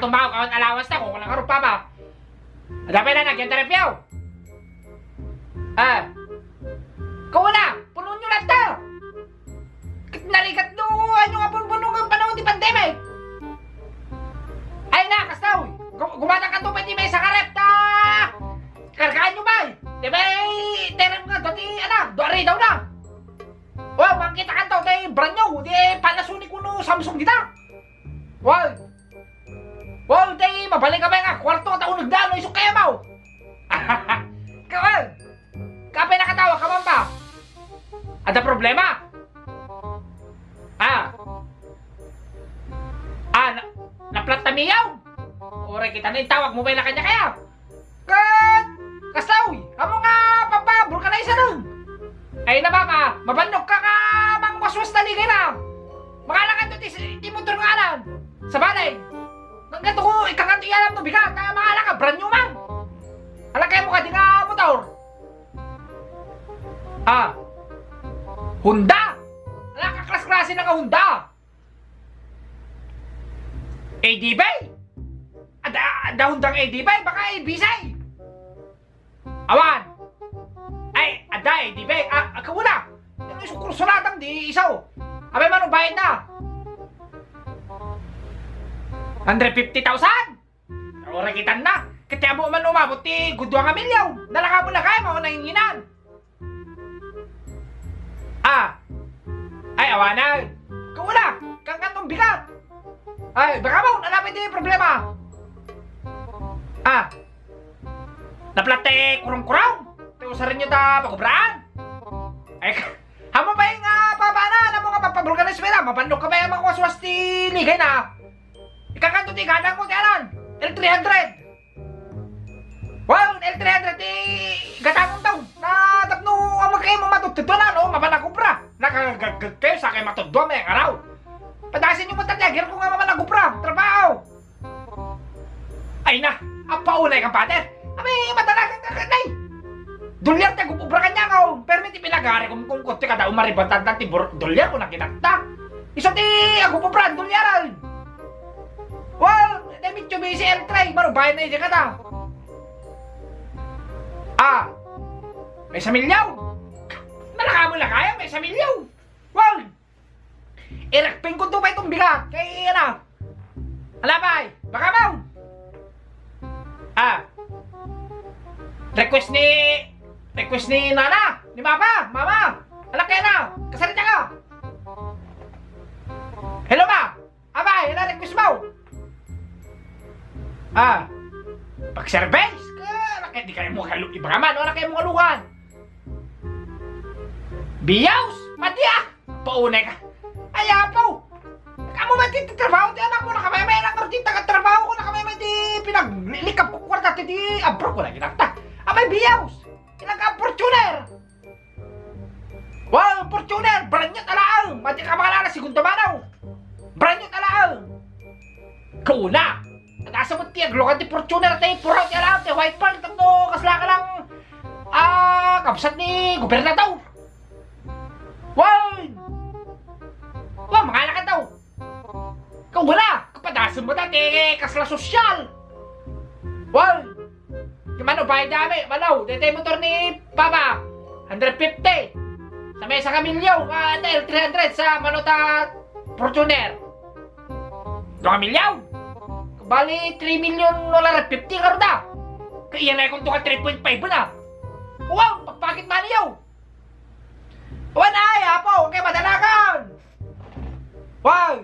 tumawag kawan alawas na kung walang pa ba. Adapay na nagyan tarepyaw. Kau na, puno nyo lang to. Nalikat doon yung apon-puno ng panahon di pandemic. Ay na, kastaw. Gumatang ka to, pwede may sa karep ta. Kargaan nyo ba? Di ba, terem nga, dati, doari daw na. Wow, makikita ka to, tayo, brand nyo. Di, Panasonic kuno, Samsung kita. Wow. Wow, tayo, mabalik ka ba nga, kwarto at ako nagdano, isok kaya mo. Kawal. Kapay nakatawa, kaman pa. Ada problema? Naplat na miyaw? Ore kita na tawag mo ba na kanya kaya? Kasawi, amo nga papabur ka na isa nun. Ay na ba mabandok ka ka mang waswas taligay na. Makalakan to ti motor nga alam. Sa balay. Nanggato ko, ikakanto alam to bigat. Makala ka, brand new man. Alakay mo ka, di nga motor. Honda. Klas-klase na ka Honda. ADB? Ada Hondang ADB? Baka Ibisay? Awan? Ay, ada ADB? Kawala? Yung sukurusulatang di isaw. Abay manong bayad na? 150,000? Orakitan na. Kaya mo man umabot ti gudwa nga milyaw. Nalaka mo na kaya mo nanginginan. Ay, awanay. Kawala, kang kanong bigat. Ay, baka mo, nalapit yung problema. Naplate kurang-kurang. Tiusarin nyo ta pagubraan. Ay, hamo ba yung pabana? Ano mo nga papabulkan na esmera? Mapandok ka ba yung mga waswas ti ligay na? Ikakanto ti gadang mo ti anan. L300. Wow, L300 ti gatangong daw. Na tapno ang magkaya mo matutudwa na, no? Mapanakupra. Nakagagagagay sa kayo matudwa may araw. Padasin yung matatyagir ko nga mapanakupra. Trabaho. Ay na, ang paulay kang pater. Abay, matalagang kakanay. Dolyar tayo kupubra kanya nga. Permit ipinagari kung kote ka daw maribantad ng dolyar ko nakinakta. Isa ti ako pupra, dolyaran. Well, David Chubisi L3. Marubayan na yung kata. May samilyaw. Malaka mo lang kaya, may samilyaw. Well, irakping ko to ba itong bigat? Kaya na. Alabay, baka mo. Request ni Nana, ni Mama, alak kaya na, kasalita ka. Hello ma, abay, ano request mo? Pag-service? Alak di kayo mo kalug, iba man, alak kayo mo kalugan. Biyaws, matya, paunay ka. Ayapaw, kamu ba trabaho ti anak mo, nakamay lang artita ka trabaho ko, nakamay di pinaglilikap ko kwarta ti abro ko lagi nakta. Abay biyaws, ilang ka Fortuner. Wow, Fortuner, brand new talaang, mati ka makalala segundo manaw. Brand new talaang. Kauna, nasa mo ti aglokan ti Fortuner ti puraw ti alam ti white pearl tagno kasla ka lang kapsat ni gobernador. Wow, mga ka daw. Kung wala, kapadasan mo dati kasla sosyal. Wow, kumano bayad dami, manaw, dito motor ni Papa, 150. Sa may sa kamilyaw, L300 sa manota Fortuner. 2 milyaw. Bali, 3 million $50 ka rin. Kaya na kung 3.5 na. Wow, pagpakit maniyaw. Wanay, apo, okay, madalakan. Wow.